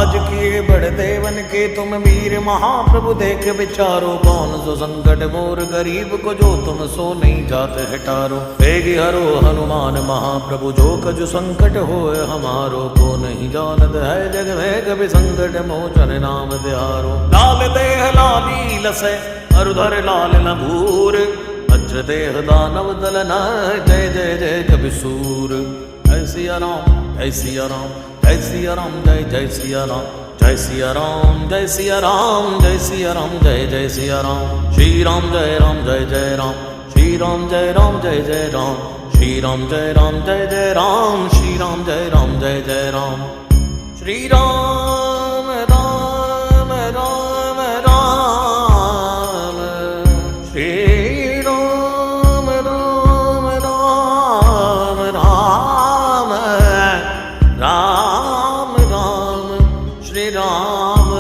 आज किए बड़े देवन के तुम वीर महाप्रभु, देख विचारो कौन सो संकट मोर गरीब को, जो तुम सो नहीं जाते हटारो। वेगी हरो हनुमान महाप्रभु, जो कजु संकट होए हमारो, को नहीं जानत है जग में कभी संकट मोचन नाम तिहारो। लाल देह लाली लसै अरुधर लाल न भूर, वज्र देह दानव दलन जय जय जय कवि सूर। जय सिया राम जय सिया राम जय सिया राम जय जय सिया राम, जय सिया राम जय सिया राम जय सिया राम जय जय सिया राम। श्री राम जय जय राम, श्री राम जय जय राम, श्री राम जय जय राम, श्री राम जय जय राम। श्री राम राम राम राम, श्री राम राम राम राम, राम राम श्री राम।